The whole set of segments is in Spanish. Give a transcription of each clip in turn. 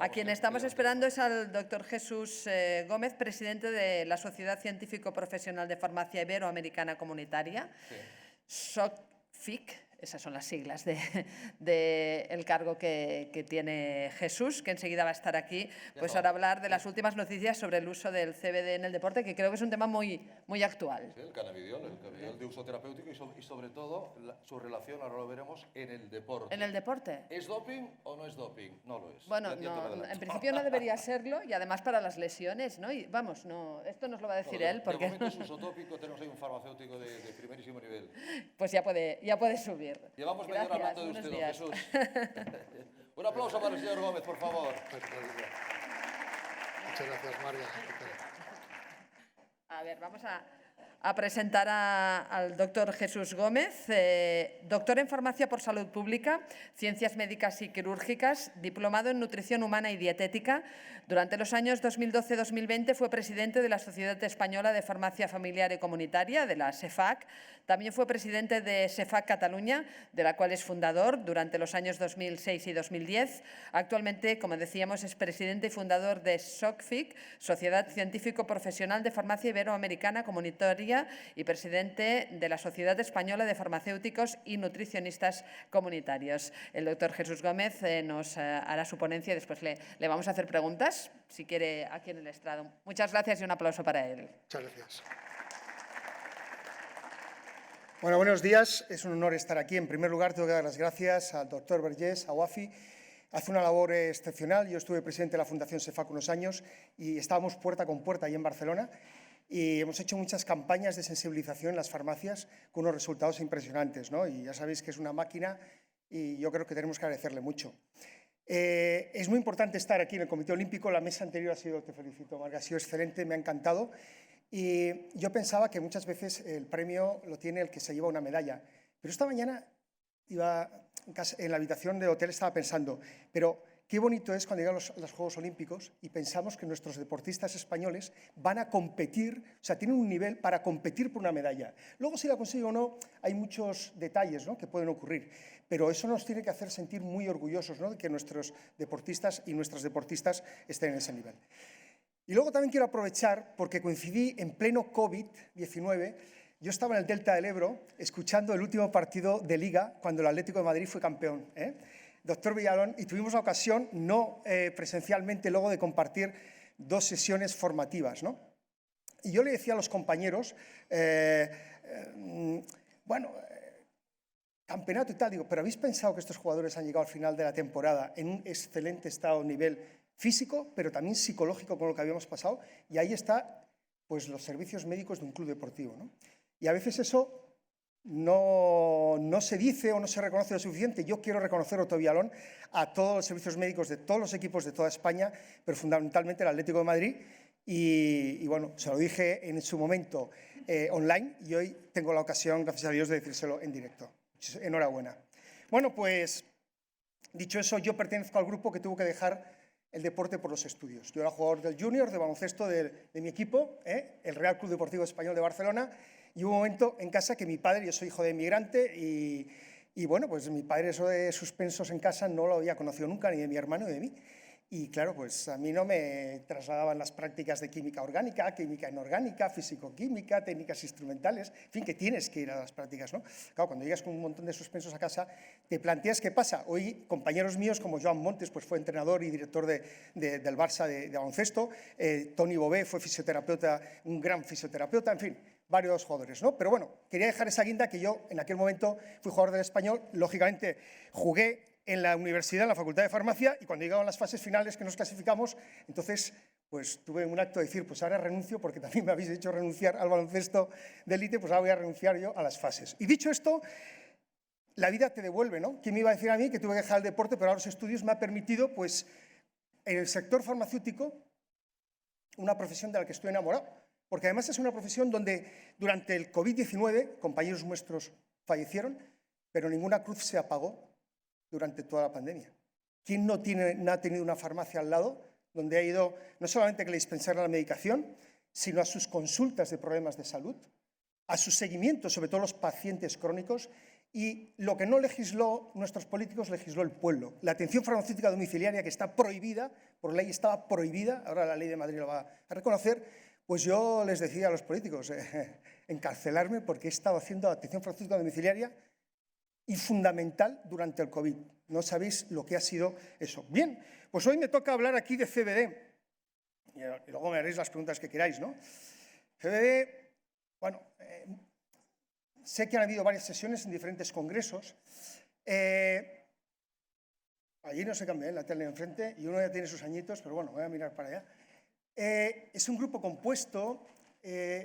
A quien estamos esperando es al doctor Jesús Gómez, presidente de la Sociedad Científico-Profesional de Farmacia Iberoamericana Comunitaria, SOCFIC. Esas son las siglas del cargo que tiene Jesús, que enseguida va a estar aquí pues para hablar de las últimas noticias sobre el uso del CBD en el deporte, que creo que es un tema muy actual. Sí, el cannabidiol de uso terapéutico y sobre todo su relación, ahora lo veremos, en el deporte. ¿En el deporte? ¿Es doping o no es doping? No lo es. Bueno, no, en principio no debería serlo y además para las lesiones, ¿no? Y vamos, no, esto nos lo va a decir él. Porque... De momento es uso tópico, tenemos ahí un farmacéutico de primerísimo nivel. Pues ya puede subir. Llevamos media hora hablando de usted, don Jesús. Un aplauso para el señor Gómez, por favor. Muchas gracias, María. A ver, vamos a presentar al doctor Jesús Gómez, doctor en Farmacia por Salud Pública, Ciencias Médicas y Quirúrgicas, diplomado en Nutrición Humana y Dietética. Durante los años 2012-2020 fue presidente de la Sociedad Española de Farmacia Familiar y Comunitaria, de la SEFAC. También fue presidente de SEFAC Cataluña, de la cual es fundador durante los años 2006 y 2010. Actualmente, como decíamos, es presidente y fundador de SOCFIC, Sociedad Científico-Profesional de Farmacia Iberoamericana Comunitaria, y presidente de la Sociedad Española de Farmacéuticos y Nutricionistas Comunitarios. El doctor Jesús Gómez nos hará su ponencia y después le vamos a hacer preguntas, si quiere, aquí en el estrado. Muchas gracias y un aplauso para él. Muchas gracias. Bueno, buenos días. Es un honor estar aquí. En primer lugar, tengo que dar las gracias al doctor Vergés, a Wafi. Hace una labor excepcional. Yo estuve presidente de la Fundación SEFAC unos años y estábamos puerta con puerta ahí en Barcelona y hemos hecho muchas campañas de sensibilización en las farmacias con unos resultados impresionantes, ¿no? Y ya sabéis que es una máquina y yo creo que tenemos que agradecerle mucho. Es muy importante estar aquí en el Comité Olímpico. La mesa anterior te felicito, Marga, ha sido excelente, me ha encantado. Y yo pensaba que muchas veces el premio lo tiene el que se lleva una medalla. Pero esta mañana iba en la habitación de hotel, estaba pensando, pero qué bonito es cuando llegan los Juegos Olímpicos y pensamos que nuestros deportistas españoles van a competir, o sea, tienen un nivel para competir por una medalla. Luego, si la consiguen o no, hay muchos detalles, ¿no?, que pueden ocurrir. Pero eso nos tiene que hacer sentir muy orgullosos, ¿no?, de que nuestros deportistas y nuestras deportistas estén en ese nivel. Y luego también quiero aprovechar, porque coincidí en pleno COVID-19, yo estaba en el Delta del Ebro escuchando el último partido de Liga cuando el Atlético de Madrid fue campeón, doctor Villalón, y tuvimos la ocasión, no presencialmente, luego de compartir 2 sesiones formativas, ¿no? Y yo le decía a los compañeros, campeonato y tal, digo, pero ¿habéis pensado que estos jugadores han llegado al final de la temporada en un excelente estado a nivel físico, pero también psicológico con lo que habíamos pasado? Y ahí está, pues, los servicios médicos de un club deportivo, ¿no? Y a veces eso no se dice o no se reconoce lo suficiente. Yo quiero reconocer, Otto Villalón, a todos los servicios médicos de todos los equipos de toda España, pero fundamentalmente el Atlético de Madrid. Y bueno, se lo dije en su momento online y hoy tengo la ocasión, gracias a Dios, de decírselo en directo. Enhorabuena. Bueno, pues, dicho eso, yo pertenezco al grupo que tuvo que dejar el deporte por los estudios. Yo era jugador del Junior, de baloncesto de mi equipo, el Real Club Deportivo Español de Barcelona, y hubo un momento en casa que mi padre, yo soy hijo de inmigrante, y bueno, pues mi padre eso de suspensos en casa no lo había conocido nunca, ni de mi hermano ni de mí. Y claro, pues a mí no me trasladaban las prácticas de química orgánica, química inorgánica, físico-química, técnicas instrumentales, en fin, que tienes que ir a las prácticas, ¿no? Claro, cuando llegas con un montón de suspensos a casa, te planteas qué pasa. Hoy, compañeros míos como Joan Montes, pues fue entrenador y director del Barça de baloncesto, Toni Bové fue fisioterapeuta, un gran fisioterapeuta, en fin, varios jugadores, ¿no? Pero bueno, quería dejar esa guinda que yo en aquel momento fui jugador del Español, lógicamente jugué en la universidad, en la Facultad de Farmacia, y cuando llegaban las fases finales que nos clasificamos, entonces pues tuve un acto de decir, pues ahora renuncio, porque también me habéis hecho renunciar al baloncesto de élite, pues ahora voy a renunciar yo a las fases. Y dicho esto, la vida te devuelve, ¿no? ¿Quién me iba a decir a mí que tuve que dejar el deporte, pero ahora los estudios me ha permitido, pues, en el sector farmacéutico, una profesión de la que estoy enamorado? Porque además es una profesión donde durante el COVID-19 compañeros nuestros fallecieron, pero ninguna cruz se apagó durante toda la pandemia. ¿Quién no ha tenido una farmacia al lado donde ha ido no solamente que le dispensara la medicación, sino a sus consultas de problemas de salud, a su seguimiento, sobre todo los pacientes crónicos, Y lo que no legisló nuestros políticos, legisló el pueblo. La atención farmacéutica domiciliaria, que está prohibida, por ley estaba prohibida, ahora la ley de Madrid lo va a reconocer, pues yo les decía a los políticos, encarcelarme porque he estado haciendo atención farmacéutica domiciliaria y fundamental durante el COVID. No sabéis lo que ha sido eso. Bien, pues hoy me toca hablar aquí de CBD. Y luego me haréis las preguntas que queráis, ¿no? CBD, bueno, sé que han habido varias sesiones en diferentes congresos. Allí no se cambia, la tele enfrente, y uno ya tiene sus añitos, pero bueno, voy a mirar para allá. Es un grupo compuesto,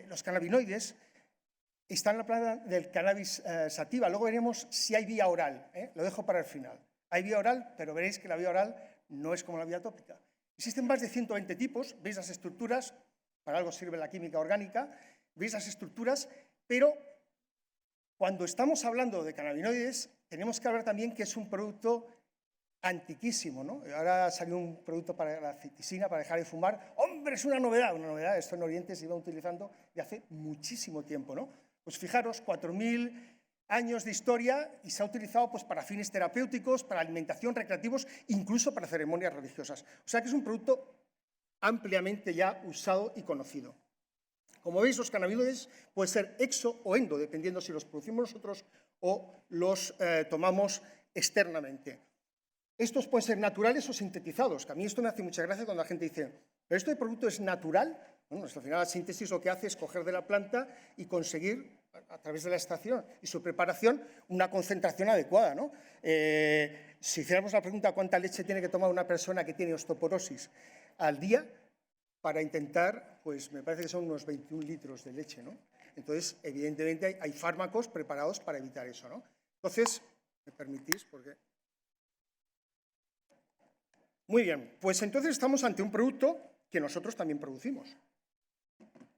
los cannabinoides, están en la planta del cannabis sativa. Luego veremos si hay vía oral, lo dejo para el final. Hay vía oral, pero veréis que la vía oral no es como la vía tópica. Existen más de 120 tipos, veis las estructuras, para algo sirve la química orgánica, veis las estructuras, pero cuando estamos hablando de cannabinoides, tenemos que hablar también que es un producto antiquísimo, ¿no? Ahora salió un producto para la citisina, para dejar de fumar. ¡Hombre, es una novedad! Esto en Oriente se iba utilizando de hace muchísimo tiempo, ¿no? Pues fijaros, 4.000 años de historia y se ha utilizado pues, para fines terapéuticos, para alimentación, recreativos, incluso para ceremonias religiosas. O sea que es un producto ampliamente ya usado y conocido. Como veis, los cannabinoides pueden ser exo o endo, dependiendo si los producimos nosotros o los tomamos externamente. Estos pueden ser naturales o sintetizados, que a mí esto me hace mucha gracia cuando la gente dice, ¿pero este producto es natural? Bueno, al final la síntesis lo que hace es coger de la planta y conseguir, a través de la extracción y su preparación, una concentración adecuada, ¿no? Si hiciéramos la pregunta cuánta leche tiene que tomar una persona que tiene osteoporosis al día, para intentar, pues me parece que son unos 21 litros de leche, ¿no? Entonces, evidentemente, hay fármacos preparados para evitar eso, ¿no? Entonces, ¿me permitís? Porque... Muy bien, pues entonces estamos ante un producto que nosotros también producimos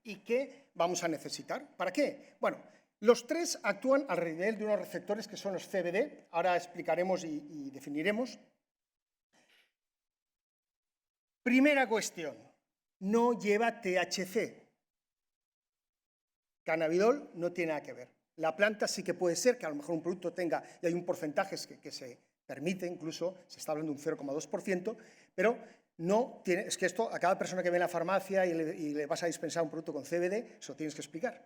y que vamos a necesitar. ¿Para qué? Bueno, los tres actúan al nivel de unos receptores que son los CBD, ahora explicaremos y definiremos. Primera cuestión, no lleva THC. Cannabidol no tiene nada que ver. La planta sí que puede ser que a lo mejor un producto tenga, y hay un porcentaje que se permite, incluso se está hablando de un 0,2%, pero no tiene, es que esto a cada persona que ve en la farmacia y le vas a dispensar un producto con CBD, eso tienes que explicar.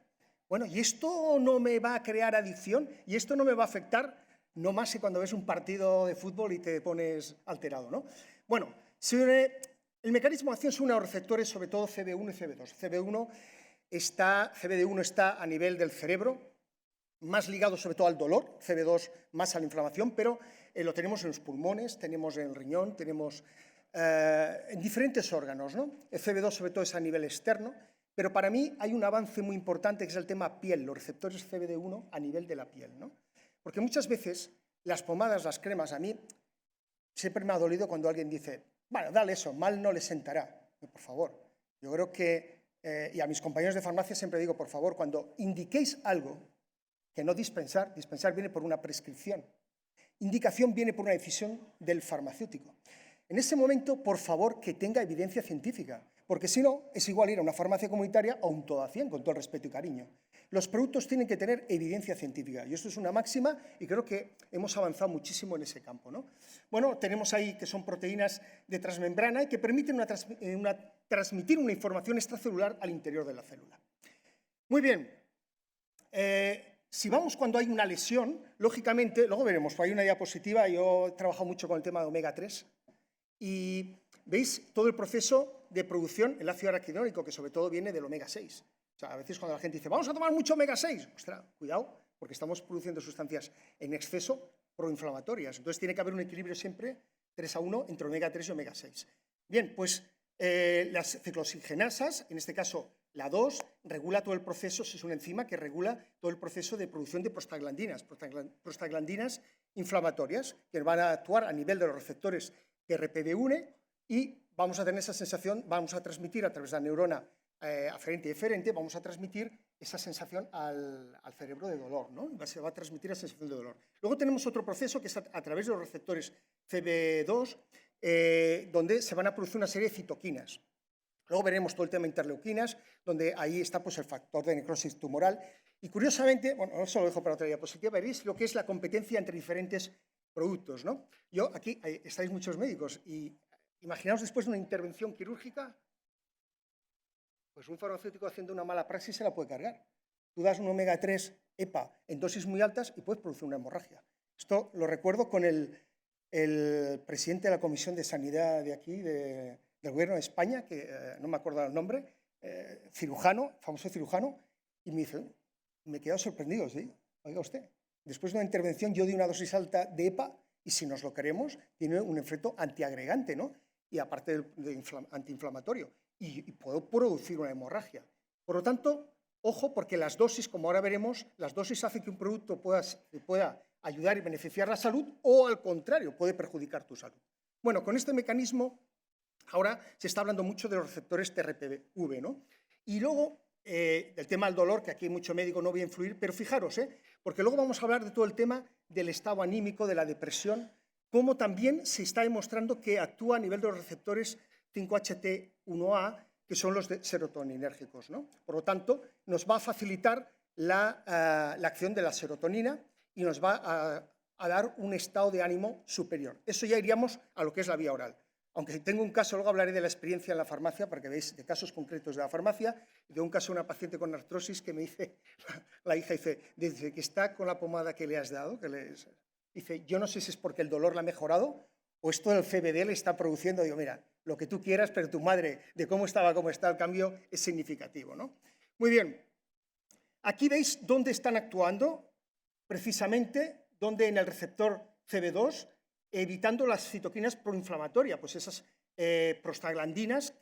Bueno, ¿y esto no me va a crear adicción? ¿Y esto no me va a afectar? No más que cuando ves un partido de fútbol y te pones alterado, ¿no? Bueno, el mecanismo de acción son unos receptores, sobre todo CB1 y CB2. CBD1 está a nivel del cerebro, más ligado sobre todo al dolor, CB2 más a la inflamación, pero lo tenemos en los pulmones, tenemos en el riñón, tenemos en diferentes órganos, ¿no? El CB2 sobre todo es a nivel externo, pero para mí hay un avance muy importante que es el tema piel, los receptores CBD1 a nivel de la piel, ¿no? Porque muchas veces las pomadas, las cremas, a mí siempre me ha dolido cuando alguien dice, bueno, dale eso, mal no le sentará. Por favor, yo creo que, y a mis compañeros de farmacia siempre digo, por favor, cuando indiquéis algo, que no dispensar, dispensar viene por una prescripción, indicación viene por una decisión del farmacéutico. En ese momento, por favor, que tenga evidencia científica, porque si no, es igual ir a una farmacia comunitaria o un todo a 100, con todo el respeto y cariño. Los productos tienen que tener evidencia científica, y esto es una máxima, y creo que hemos avanzado muchísimo en ese campo, ¿no? Bueno, tenemos ahí que son proteínas de transmembrana y que permiten transmitir una información extracelular al interior de la célula. Muy bien. Si vamos cuando hay una lesión, lógicamente, luego veremos, hay una diapositiva, yo he trabajado mucho con el tema de omega 3, y veis todo el proceso de producción, el ácido araquidónico, que sobre todo viene del omega 6. O sea, a veces cuando la gente dice, vamos a tomar mucho omega 6, ostras, cuidado, porque estamos produciendo sustancias en exceso proinflamatorias. Entonces tiene que haber un equilibrio siempre 3:1 entre omega 3 y omega 6. Bien, pues las ciclooxigenasas, en este caso la 2, regula todo el proceso, es una enzima que regula todo el proceso de producción de prostaglandinas inflamatorias, que van a actuar a nivel de los receptores TRPV1 y vamos a tener esa sensación, vamos a transmitir a través de la neurona aferente y eferente, vamos a transmitir esa sensación al cerebro de dolor, ¿no? Se va a transmitir la sensación de dolor. Luego tenemos otro proceso que es a través de los receptores CB2, donde se van a producir una serie de citoquinas. Luego veremos todo el tema de interleuquinas, donde ahí está pues, el factor de necrosis tumoral. Y curiosamente, bueno, eso lo dejo para otra diapositiva, veréis lo que es la competencia entre diferentes productos, ¿no? Yo, aquí estáis muchos médicos y imaginaos después de una intervención quirúrgica, pues un farmacéutico haciendo una mala praxis se la puede cargar. Tú das un omega 3 EPA en dosis muy altas y puedes producir una hemorragia. Esto lo recuerdo con el presidente de la Comisión de Sanidad de aquí, del Gobierno de España, que no me acuerdo el nombre, cirujano, famoso cirujano, y me dice, me he quedado sorprendido, ¿sí? Oiga usted, después de una intervención yo di una dosis alta de EPA y si nos lo queremos, tiene un efecto antiagregante, ¿no? Y aparte de antiinflamatorio, y puedo producir una hemorragia. Por lo tanto, ojo, porque las dosis, como ahora veremos, las dosis hacen que un producto pueda ayudar y beneficiar la salud o, al contrario, puede perjudicar tu salud. Bueno, con este mecanismo, ahora se está hablando mucho de los receptores TRPV, ¿no? Y luego, del tema del dolor, que aquí mucho médico no voy a influir, pero fijaros, porque luego vamos a hablar de todo el tema del estado anímico, de la depresión, cómo también se está demostrando que actúa a nivel de los receptores 5-HT1A, que son los serotoninérgicos, ¿no? Por lo tanto, nos va a facilitar la acción de la serotonina y nos va a dar un estado de ánimo superior. Eso ya iríamos a lo que es la vía oral. Aunque tengo un caso, luego hablaré de la experiencia en la farmacia, para que veáis de casos concretos de la farmacia, de un caso de una paciente con artrosis que me dice, la hija dice, desde que está con la pomada que le has dado, dice, yo no sé si es porque el dolor la ha mejorado o esto del CBD le está produciendo, digo, mira, lo que tú quieras, pero tu madre, de cómo estaba, cómo está, el cambio es significativo, ¿no? Muy bien, aquí veis dónde están actuando, precisamente, donde en el receptor CB2, evitando las citoquinas proinflamatorias, pues esas prostaglandinas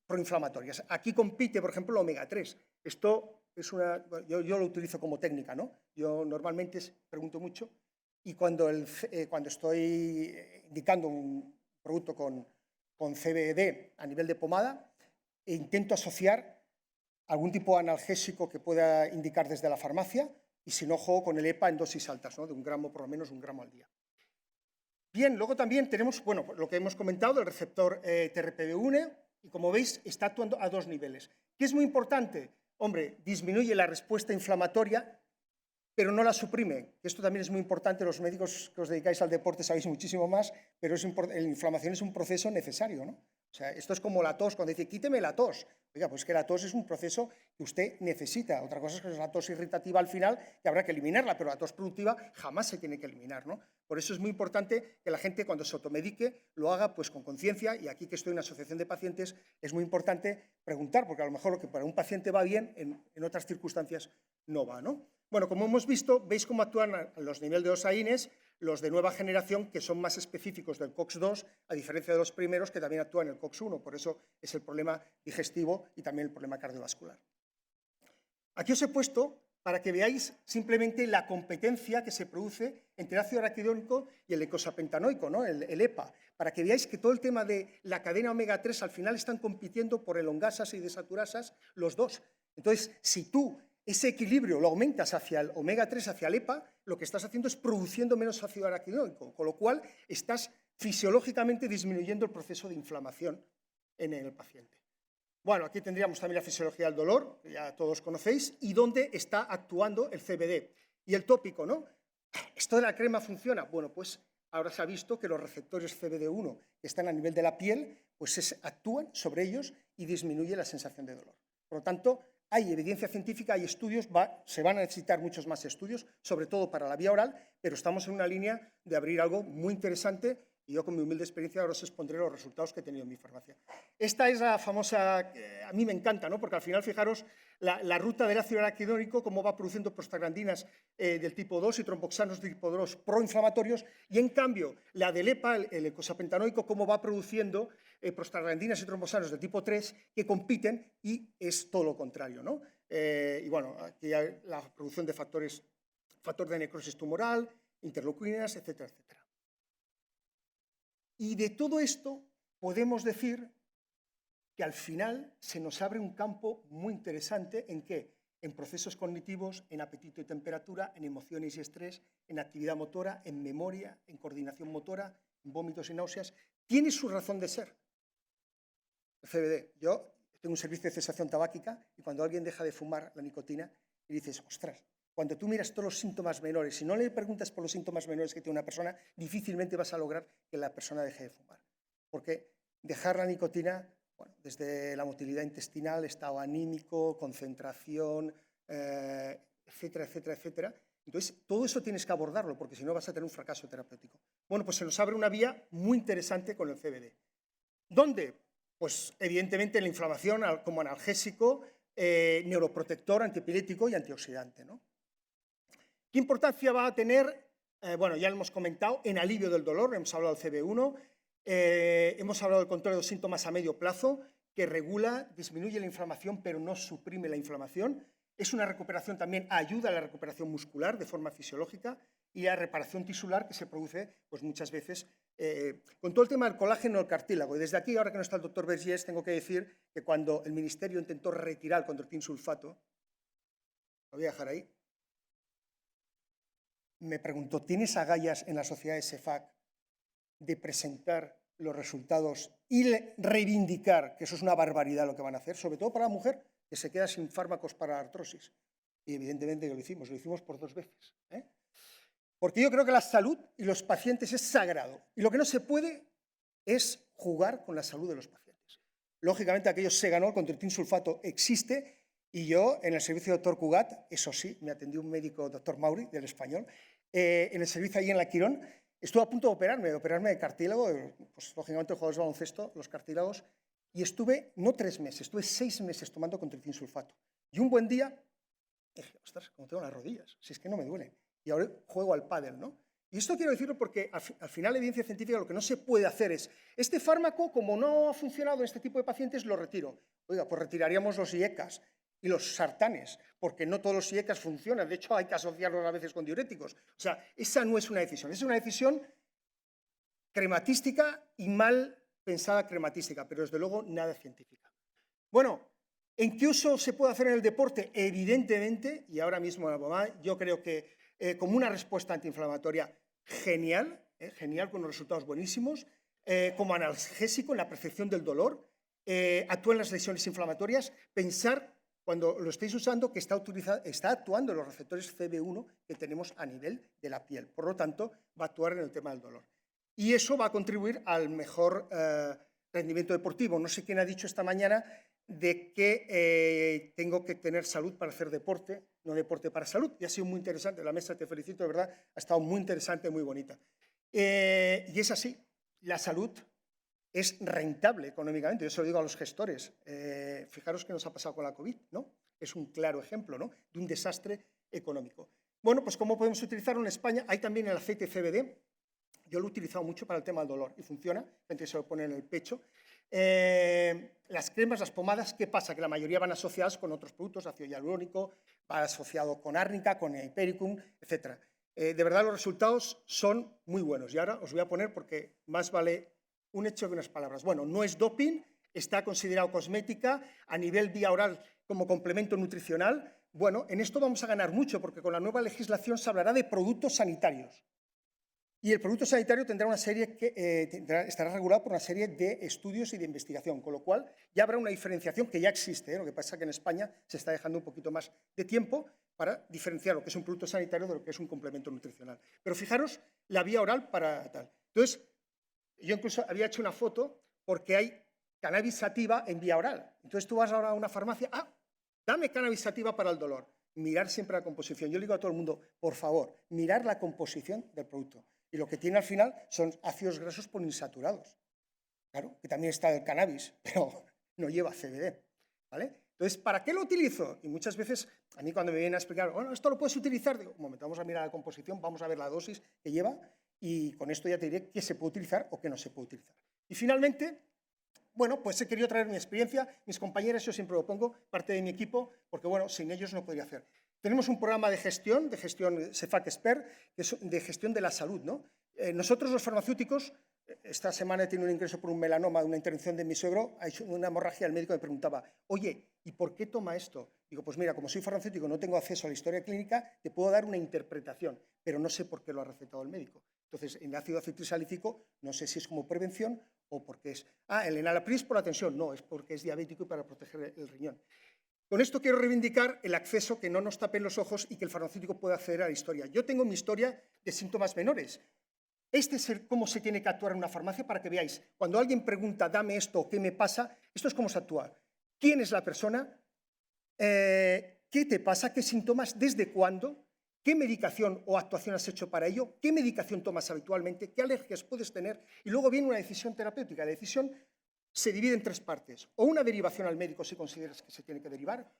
proinflamatorias. Aquí compite, por ejemplo, el omega 3. Esto es yo lo utilizo como técnica, ¿no? Yo normalmente pregunto mucho y cuando estoy indicando un producto con CBD a nivel de pomada, intento asociar algún tipo de analgésico que pueda indicar desde la farmacia y si no, juego con el EPA en dosis altas, ¿no? De 1 gramo, por lo menos 1 gramo al día. Bien, luego también tenemos, bueno, lo que hemos comentado, el receptor TRPV1, y como veis, está actuando a 2 niveles. ¿Qué es muy importante? Hombre, disminuye la respuesta inflamatoria, pero no la suprime. Esto también es muy importante, los médicos que os dedicáis al deporte sabéis muchísimo más, pero la inflamación es un proceso necesario, ¿no? O sea, esto es como la tos, cuando dice, quíteme la tos. Oiga, pues que la tos es un proceso que usted necesita. Otra cosa es que es la tos irritativa al final, que habrá que eliminarla, pero la tos productiva jamás se tiene que eliminar, ¿no? Por eso es muy importante que la gente cuando se automedique lo haga pues con conciencia, y aquí que estoy en una asociación de pacientes es muy importante preguntar, porque a lo mejor lo que para un paciente va bien, en otras circunstancias no va, ¿no? Bueno, como hemos visto, veis cómo actúan a los niveles de osaínes los de nueva generación, que son más específicos del COX-2, a diferencia de los primeros que también actúan en el COX-1, por eso es el problema digestivo y también el problema cardiovascular. Aquí os he puesto para que veáis simplemente la competencia que se produce entre el ácido araquidónico y el eicosapentanoico, ¿no? el EPA, para que veáis que todo el tema de la cadena omega 3 al final están compitiendo por elongasas y desaturasas los dos. Entonces, si tú ese equilibrio lo aumentas hacia el omega 3, hacia el EPA, lo que estás haciendo es produciendo menos ácido araquidónico, con lo cual estás fisiológicamente disminuyendo el proceso de inflamación en el paciente. Bueno, aquí tendríamos también la fisiología del dolor, que ya todos conocéis, y dónde está actuando el CBD. Y el tópico, ¿no? ¿Esto de la crema funciona? Bueno, pues ahora se ha visto que los receptores CBD1 que están a nivel de la piel, pues actúan sobre ellos y disminuye la sensación de dolor. Por lo tanto, hay evidencia científica, hay estudios, se van a necesitar muchos más estudios, sobre todo para la vía oral, pero estamos en una línea de abrir algo muy interesante y yo con mi humilde experiencia ahora os expondré los resultados que he tenido en mi farmacia. Esta es la famosa, a mí me encanta, ¿no? Porque al final, fijaros, la ruta del ácido araquidónico, cómo va produciendo prostaglandinas del tipo 2 y tromboxanos del tipo 2 proinflamatorios, y en cambio la del EPA, el eicosapentanoico, cómo va produciendo prostaglandinas y tromboxanos del tipo 3 que compiten y es todo lo contrario, ¿no? Y bueno, aquí hay la producción de factor de necrosis tumoral, interleuquinas, etcétera, etcétera. Y de todo esto podemos decir que al final se nos abre un campo muy interesante en que en procesos cognitivos, en apetito y temperatura, en emociones y estrés, en actividad motora, en memoria, en coordinación motora, en vómitos y náuseas, tiene su razón de ser. el CBD. Yo tengo un servicio de cesación tabáquica y cuando alguien deja de fumar la nicotina y dices, ostras, cuando tú miras todos los síntomas menores, si no le preguntas por los síntomas menores que tiene una persona, difícilmente vas a lograr que la persona deje de fumar. Porque dejar la nicotina, bueno, desde la motilidad intestinal, estado anímico, concentración, etcétera, etcétera, etcétera. Entonces, todo eso tienes que abordarlo, porque si no vas a tener un fracaso terapéutico. Bueno, pues se nos abre una vía muy interesante con el CBD. ¿Dónde? Pues evidentemente en la inflamación como analgésico, neuroprotector, antiepiléptico y antioxidante, ¿no? ¿Qué importancia va a tener? Bueno, ya lo hemos comentado, en alivio del dolor, hemos hablado del CB1, hemos hablado del control de los síntomas a medio plazo, que regula, disminuye la inflamación, pero no suprime la inflamación. Es una recuperación también, ayuda a la recuperación muscular de forma fisiológica y a la reparación tisular que se produce pues, muchas veces con todo el tema del colágeno del cartílago. Y desde aquí, ahora que no está el doctor Vergés, tengo que decir que cuando el Ministerio intentó retirar el condroitin sulfato, lo voy a dejar ahí, me preguntó, ¿tienes agallas en la sociedad de SEFAC de presentar los resultados y reivindicar que eso es una barbaridad lo que van a hacer, sobre todo para la mujer que se queda sin fármacos para la artrosis? Y evidentemente lo hicimos por 2 veces. Porque yo creo que la salud y los pacientes es sagrado y lo que no se puede es jugar con la salud de los pacientes. Lógicamente aquello se ganó, el condroitin sulfato existe y yo en el servicio de doctor Cugat, eso sí, me atendió un médico, doctor Mauri, del Español, en el servicio allí en la Quirón, estuve a punto de operarme de cartílago, pues lógicamente los jugadores de baloncesto, los cartílagos, y estuve, no 3 meses, estuve 6 meses tomando condroitin sulfato. Y un buen día dije, ostras, como tengo las rodillas, si es que no me duele. Y ahora juego al pádel, ¿no? Y esto quiero decirlo porque al final la evidencia científica lo que no se puede hacer es, este fármaco, como no ha funcionado en este tipo de pacientes, lo retiro. Oiga, pues retiraríamos los IECAs y los sartanes, porque no todos los IECAs funcionan. De hecho, hay que asociarlos a veces con diuréticos. O sea, esa no es una decisión. Es una decisión crematística y mal pensada crematística, pero desde luego nada científica. Bueno, ¿en qué uso se puede hacer en el deporte? Evidentemente, y ahora mismo yo creo que como una respuesta antiinflamatoria genial, genial con unos resultados buenísimos, como analgésico en la percepción del dolor, actúa en las lesiones inflamatorias, pensar cuando lo estéis usando que está actuando en los receptores CB1 que tenemos a nivel de la piel. Por lo tanto, va a actuar en el tema del dolor. Y eso va a contribuir al mejor rendimiento deportivo. No sé quién ha dicho esta mañana de que tengo que tener salud para hacer deporte, no deporte para salud. Y ha sido muy interesante. La mesa, te felicito, de verdad, ha estado muy interesante, muy bonita. Y es así. La salud es rentable económicamente. Yo se lo digo a los gestores. Fijaros qué nos ha pasado con la COVID, ¿no? Es un claro ejemplo, ¿no?, de un desastre económico. Bueno, pues ¿cómo podemos utilizarlo en España? Hay también el aceite CBD. Yo lo he utilizado mucho para el tema del dolor y funciona. Gente se lo pone en el pecho. Las cremas, las pomadas, ¿qué pasa? Que la mayoría van asociadas con otros productos, ácido hialurónico, va asociado con árnica, con hipericum, etc. De verdad los resultados son muy buenos. Y ahora os voy a poner, porque más vale un hecho que unas palabras. Bueno, no es doping, está considerado cosmética, a nivel vía oral como complemento nutricional. Bueno, en esto vamos a ganar mucho, porque con la nueva legislación se hablará de productos sanitarios. Y el producto sanitario tendrá una serie estará regulado por una serie de estudios y de investigación, con lo cual ya habrá una diferenciación que ya existe. Lo que pasa es que en España se está dejando un poquito más de tiempo para diferenciar lo que es un producto sanitario de lo que es un complemento nutricional. Pero fijaros la vía oral para tal. Entonces, yo incluso había hecho una foto porque hay cannabis sativa en vía oral. Entonces tú vas ahora a una farmacia, dame cannabis sativa para el dolor. Mirar siempre la composición. Yo le digo a todo el mundo, por favor, mirar la composición del producto. Y lo que tiene al final son ácidos grasos poliinsaturados. Claro, que también está el cannabis, pero no lleva CBD, ¿vale? Entonces, ¿para qué lo utilizo? Y muchas veces, a mí cuando me vienen a explicar, bueno, esto lo puedes utilizar, digo, un momento, vamos a mirar la composición, vamos a ver la dosis que lleva y con esto ya te diré qué se puede utilizar o qué no se puede utilizar. Y finalmente, bueno, pues he querido traer mi experiencia, mis compañeras, yo siempre lo pongo, parte de mi equipo, porque bueno, sin ellos no podría hacer. Tenemos un programa de gestión SEFAC Expert, que es de gestión de la salud, ¿no? Nosotros los farmacéuticos, esta semana he tenido un ingreso por un melanoma, una intervención de mi suegro, ha hecho una hemorragia, el médico me preguntaba, oye, ¿y por qué toma esto? Digo, pues mira, como soy farmacéutico, no tengo acceso a la historia clínica, te puedo dar una interpretación, pero no sé por qué lo ha recetado el médico. Entonces, en ácido acetilsalicílico, no sé si es como prevención o porque es, el enalapril es por la tensión, no, es porque es diabético y para proteger el riñón. Con esto quiero reivindicar el acceso, que no nos tapen los ojos y que el farmacéutico pueda acceder a la historia. Yo tengo mi historia de síntomas menores. Este es cómo se tiene que actuar en una farmacia para que veáis. Cuando alguien pregunta, dame esto, ¿qué me pasa? Esto es cómo se actúa. ¿Quién es la persona? ¿Qué te pasa? ¿Qué síntomas? ¿Desde cuándo? ¿Qué medicación o actuación has hecho para ello? ¿Qué medicación tomas habitualmente? ¿Qué alergias puedes tener? Y luego viene una decisión terapéutica. La decisión se divide en 3 partes. O una derivación al médico si consideras que se tiene que derivar,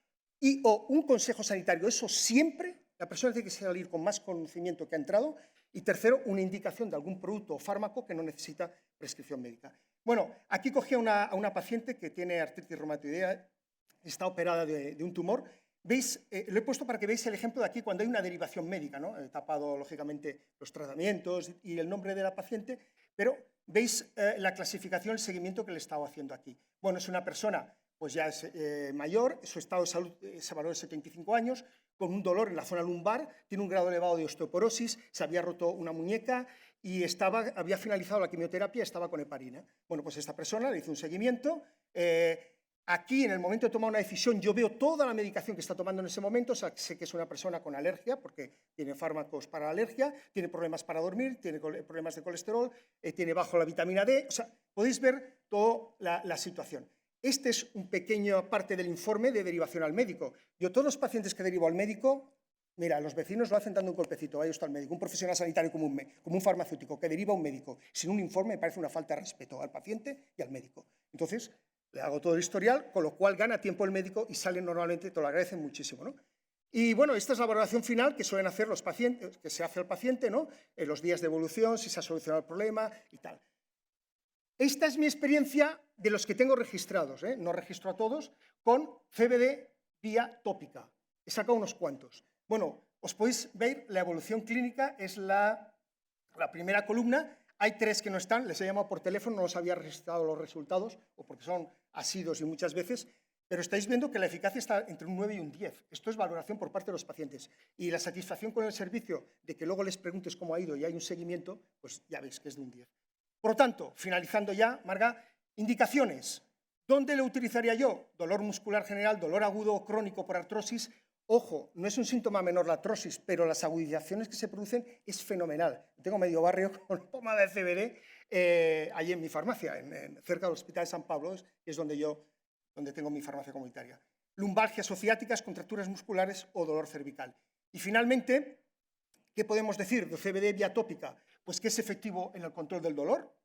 o un consejo sanitario. Eso siempre, la persona tiene que salir con más conocimiento que ha entrado. Y tercero, una indicación de algún producto o fármaco que no necesita prescripción médica. Bueno, aquí cogí a una paciente que tiene artritis reumatoidea, está operada de un tumor. ¿Veis? Lo he puesto para que veáis el ejemplo de aquí cuando hay una derivación médica, ¿no? He tapado, lógicamente, los tratamientos y el nombre de la paciente, pero veis la clasificación, el seguimiento que le he estado haciendo aquí. Bueno, es una persona pues ya es mayor, su estado de salud se valora de 75 años, con un dolor en la zona lumbar, tiene un grado elevado de osteoporosis, se había roto una muñeca y había finalizado la quimioterapia, estaba con heparina. Bueno, pues esta persona le hizo un seguimiento. Aquí, en el momento de tomar una decisión, yo veo toda la medicación que está tomando en ese momento. O sea, sé que es una persona con alergia, porque tiene fármacos para la alergia, tiene problemas para dormir, tiene problemas de colesterol, tiene bajo la vitamina D. O sea, podéis ver toda la situación. Este es un pequeño parte del informe de derivación al médico. Yo, todos los pacientes que derivo al médico, mira, los vecinos lo hacen dando un golpecito, vaya usted al médico. Un profesional sanitario como un farmacéutico que deriva a un médico sin un informe me parece una falta de respeto al paciente y al médico. Entonces, le hago todo el historial, con lo cual gana tiempo el médico y sale normalmente, te lo agradecen muchísimo, ¿no? Y bueno, esta es la valoración final que suelen hacer los pacientes, que se hace al paciente, ¿no? En los días de evolución, si se ha solucionado el problema y tal. Esta es mi experiencia de los que tengo registrados, no registro a todos, con CBD vía tópica. He sacado unos cuantos. Bueno, os podéis ver, la evolución clínica es la primera columna. Hay 3 que no están, les he llamado por teléfono, no os había registrado los resultados, o porque son asidos y muchas veces, pero estáis viendo que la eficacia está entre un 9 y un 10. Esto es valoración por parte de los pacientes. Y la satisfacción con el servicio, de que luego les preguntes cómo ha ido y hay un seguimiento, pues ya veis que es de un 10. Por lo tanto, finalizando ya, Marga, indicaciones. ¿Dónde lo utilizaría yo? Dolor muscular general, dolor agudo o crónico por artrosis. Ojo, no es un síntoma menor la artrosis, pero las agudizaciones que se producen es fenomenal. Tengo medio barrio con toma de CBD allí en mi farmacia, cerca del Hospital de San Pablo, que es donde tengo mi farmacia comunitaria. Lumbalgias o ciáticas, contracturas musculares o dolor cervical. Y finalmente, ¿qué podemos decir de CBD vía tópica? Pues que es efectivo en el control del dolor.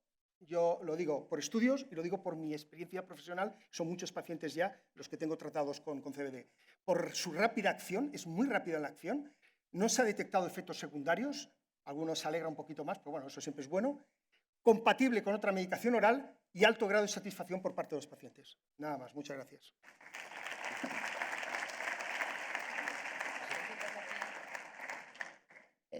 Yo lo digo por estudios y lo digo por mi experiencia profesional. Son muchos pacientes ya los que tengo tratados con CBD. Por su rápida acción, es muy rápida en la acción. No se ha detectado efectos secundarios. Algunos se alegra un poquito más, pero bueno, eso siempre es bueno. Compatible con otra medicación oral y alto grado de satisfacción por parte de los pacientes. Nada más. Muchas gracias.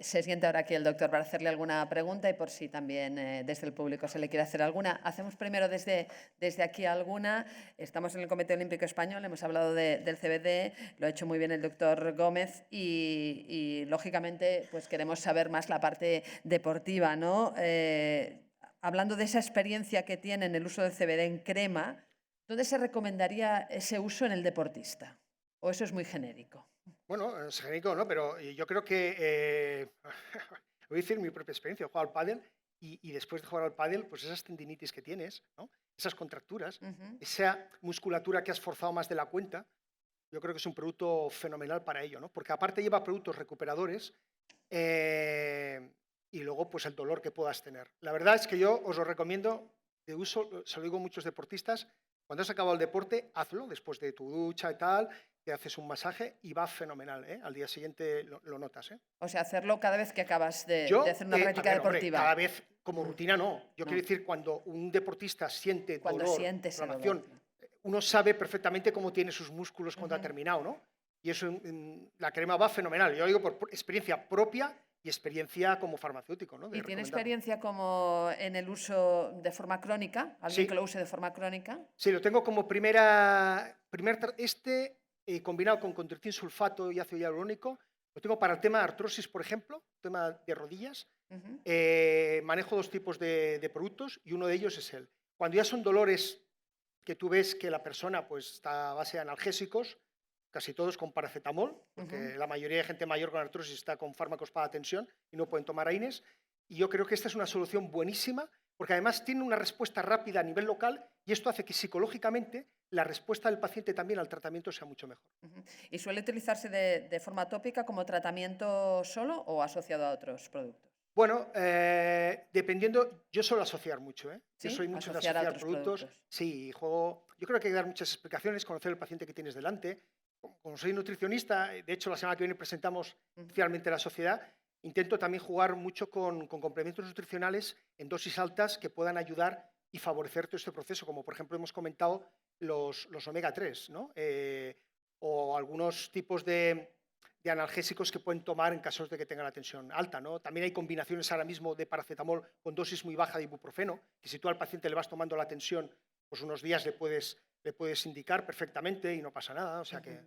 Se sienta ahora aquí el doctor para hacerle alguna pregunta y por si también desde el público se le quiere hacer alguna. Hacemos primero desde aquí alguna. Estamos en el Comité Olímpico Español, hemos hablado del CBD, lo ha hecho muy bien el doctor Gómez y lógicamente pues queremos saber más la parte deportiva, ¿no? Hablando de esa experiencia que tiene en el uso del CBD en crema, ¿dónde se recomendaría ese uso en el deportista? ¿O eso es muy genérico? Bueno, es genérico, ¿no? Pero yo creo que, voy a decir mi propia experiencia, he jugado al pádel y después de jugar al pádel, pues esas tendinitis que tienes, ¿no? Esas contracturas, esa musculatura que has forzado más de la cuenta, yo creo que es un producto fenomenal para ello, ¿no? Porque aparte lleva productos recuperadores y luego pues el dolor que puedas tener. La verdad es que yo os lo recomiendo de uso, se lo digo a muchos deportistas, cuando has acabado el deporte, hazlo después de tu ducha y tal, te haces un masaje y va fenomenal, ¿eh? Al día siguiente lo notas, ¿eh? O sea, hacerlo cada vez que acabas de hacer una práctica deportiva. Hombre, cada vez como rutina no. Yo quiero decir, cuando un deportista siente dolor, inflamación, uno sabe perfectamente cómo tiene sus músculos cuando ha terminado, ¿no? Y eso, la crema va fenomenal. Yo lo digo por experiencia propia y experiencia como farmacéutico, ¿no? ¿Y tiene experiencia como en el uso de forma crónica? ¿Alguien que lo use de forma crónica? Sí, lo tengo como combinado con condroitin sulfato y ácido hialurónico. Lo tengo para el tema de artrosis, por ejemplo, tema de rodillas. Manejo 2 tipos de productos y uno de ellos es él. Cuando ya son dolores que tú ves que la persona pues, está a base de analgésicos, casi todos con paracetamol, porque la mayoría de gente mayor con artrosis está con fármacos para la tensión y no pueden tomar AINES. Y yo creo que esta es una solución buenísima, porque además tiene una respuesta rápida a nivel local y esto hace que psicológicamente la respuesta del paciente también al tratamiento sea mucho mejor. ¿Y suele utilizarse de forma tópica como tratamiento solo o asociado a otros productos? Bueno, dependiendo, yo suelo asociar mucho, ¿eh? ¿Sí? Yo soy mucho de Asociar a asociar otros productos. productos. Sí, yo creo que hay que dar muchas explicaciones, conocer el paciente que tienes delante. Como soy nutricionista, de hecho la semana que viene presentamos oficialmente a la sociedad, intento también jugar mucho con complementos nutricionales en dosis altas que puedan ayudar y favorecer todo este proceso, como por ejemplo hemos comentado los omega 3, ¿no? O algunos tipos de analgésicos que pueden tomar en casos de que tengan la tensión alta, ¿no? También hay combinaciones ahora mismo de paracetamol con dosis muy baja de ibuprofeno, que si tú al paciente le vas tomando la tensión, pues unos días le puedes indicar perfectamente y no pasa nada, o sea que...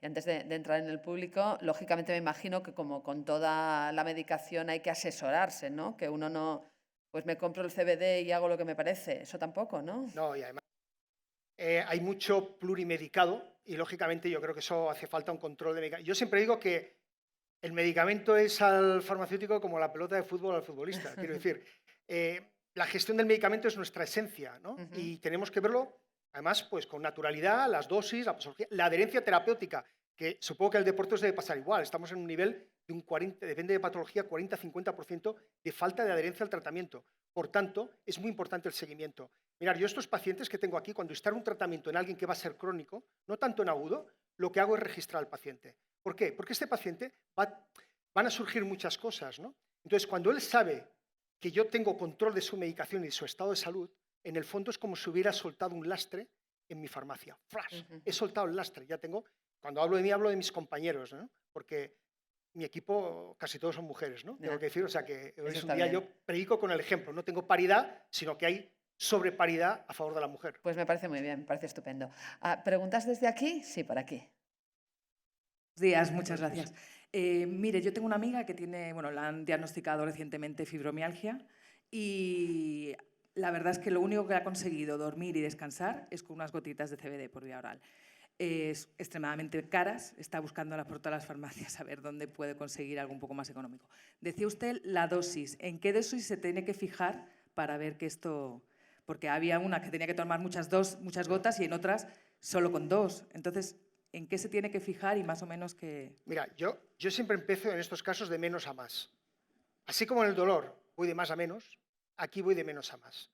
Y antes de entrar en el público, lógicamente me imagino que como con toda la medicación hay que asesorarse, ¿no? Que uno no, pues me compro el CBD y hago lo que me parece, eso tampoco, ¿no? No, y además hay mucho plurimedicado y lógicamente yo creo que eso hace falta un control de medicamento. Yo siempre digo que el medicamento es al farmacéutico como la pelota de fútbol al futbolista. Quiero decir, la gestión del medicamento es nuestra esencia, ¿no? Y tenemos que verlo, además, pues con naturalidad, las dosis, la posología, la adherencia terapéutica, que supongo que el deporte os debe pasar igual. Estamos en un nivel de un 40, depende de patología, 40-50% de falta de adherencia al tratamiento. Por tanto, es muy importante el seguimiento. Mirad, yo estos pacientes que tengo aquí, cuando están un tratamiento en alguien que va a ser crónico, no tanto en agudo, lo que hago es registrar al paciente. ¿Por qué? Porque este paciente van a surgir muchas cosas, ¿no? Entonces, cuando él sabe que yo tengo control de su medicación y de su estado de salud, en el fondo es como si hubiera soltado un lastre en mi farmacia. ¡Flash! He soltado el lastre, ya tengo... Cuando hablo de mí, hablo de mis compañeros, ¿no? Porque mi equipo casi todos son mujeres, ¿no? Tengo que decir, o sea que es un día yo predico con el ejemplo, no tengo paridad, sino que hay sobreparidad a favor de la mujer. Pues me parece muy bien, me parece estupendo. ¿Preguntas desde aquí? Sí, por aquí. Buenos días, muchas gracias. Mire, yo tengo una amiga que tiene, bueno, la han diagnosticado recientemente fibromialgia y la verdad es que lo único que ha conseguido dormir y descansar es con unas gotitas de CBD por vía oral. Es extremadamente caras, está buscándolas por todas las farmacias a ver dónde puede conseguir algo un poco más económico. Decía usted la dosis, ¿en qué dosis se tiene que fijar para ver que esto...? Porque había una que tenía que tomar muchas gotas y en otras solo con 2. Entonces, ¿en qué se tiene que fijar y más o menos qué...? Mira, yo siempre empiezo en estos casos de menos a más. Así como en el dolor voy de más a menos, aquí voy de menos a más.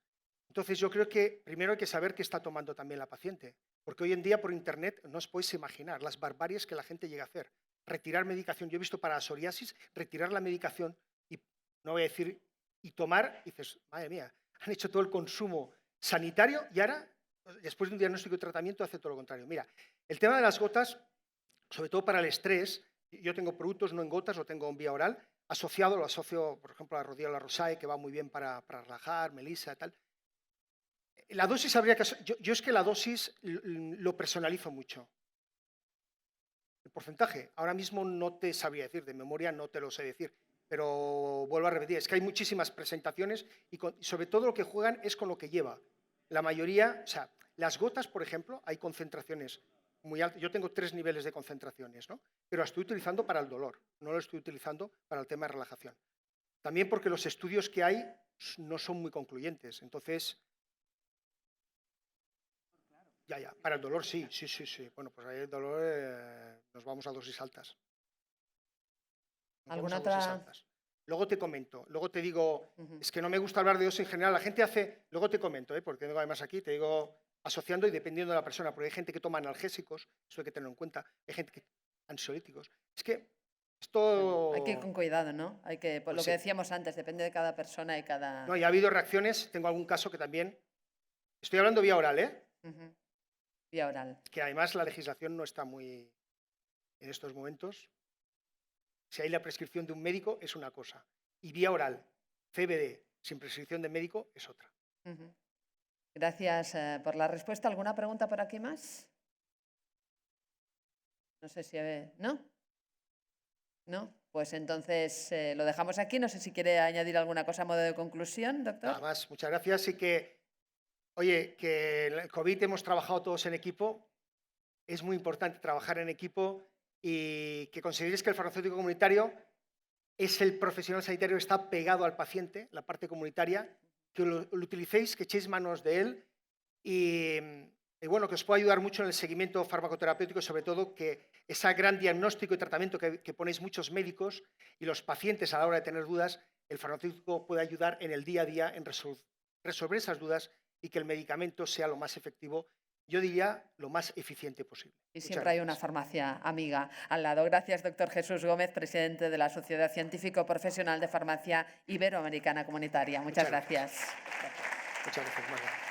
Entonces yo creo que primero hay que saber qué está tomando también la paciente, porque hoy en día por internet no os podéis imaginar las barbaries que la gente llega a hacer. Retirar medicación, yo he visto para la psoriasis, retirar la medicación y no voy a decir, y tomar, y dices, madre mía, han hecho todo el consumo sanitario y ahora, después de un diagnóstico y tratamiento, hace todo lo contrario. Mira, el tema de las gotas, sobre todo para el estrés, yo tengo productos no en gotas, lo tengo en vía oral, lo asocio, por ejemplo, a la rodilla la rosae, que va muy bien para relajar, melisa, tal. La dosis habría que... Yo es que la dosis lo personalizo mucho. El porcentaje, ahora mismo no te sabría decir, de memoria no te lo sé decir, pero vuelvo a repetir, es que hay muchísimas presentaciones y sobre todo lo que juegan es con lo que lleva. La mayoría, o sea, las gotas, por ejemplo, hay concentraciones muy altas. Yo tengo 3 niveles de concentraciones, ¿no? Pero las estoy utilizando para el dolor, no lo estoy utilizando para el tema de relajación. También porque los estudios que hay no son muy concluyentes, entonces... Ya, para el dolor sí. Bueno, pues ahí el dolor nos vamos a dosis altas. ¿Alguna otra? Luego te comento, luego te digo, es que no me gusta hablar de dosis en general, la gente hace, luego te comento, porque tengo además aquí, te digo, asociando y dependiendo de la persona, porque hay gente que toma analgésicos, eso hay que tenerlo en cuenta, hay gente que ansiolíticos. Es que esto... Hay que ir con cuidado, ¿no? Hay que, por Pues lo que decíamos antes, depende de cada persona y cada... No, y ha habido reacciones, tengo algún caso que también... Estoy hablando vía oral, ¿eh? Vía oral. Que además la legislación no está muy... En estos momentos, si hay la prescripción de un médico es una cosa, y vía oral, CBD, sin prescripción de médico, es otra. Gracias por la respuesta. ¿Alguna pregunta por aquí más? No sé si... ¿No? ¿No? Pues entonces lo dejamos aquí. No sé si quiere añadir alguna cosa a modo de conclusión, doctor. Nada más, muchas gracias y que Oye, que en el COVID hemos trabajado todos en equipo. Es muy importante trabajar en equipo y que consideréis que el farmacéutico comunitario es el profesional sanitario que está pegado al paciente, la parte comunitaria, que lo utilicéis, que echéis manos de él y bueno, que os pueda ayudar mucho en el seguimiento farmacoterapéutico, sobre todo que ese gran diagnóstico y tratamiento que ponéis muchos médicos y los pacientes a la hora de tener dudas, el farmacéutico puede ayudar en el día a día en resolver esas dudas y que el medicamento sea lo más efectivo, yo diría lo más eficiente posible. Y siempre hay una farmacia amiga al lado. Gracias, doctor Jesús Gómez, presidente de la Sociedad Científico Profesional de Farmacia Iberoamericana Comunitaria. Muchas gracias. Muchas gracias, Marga.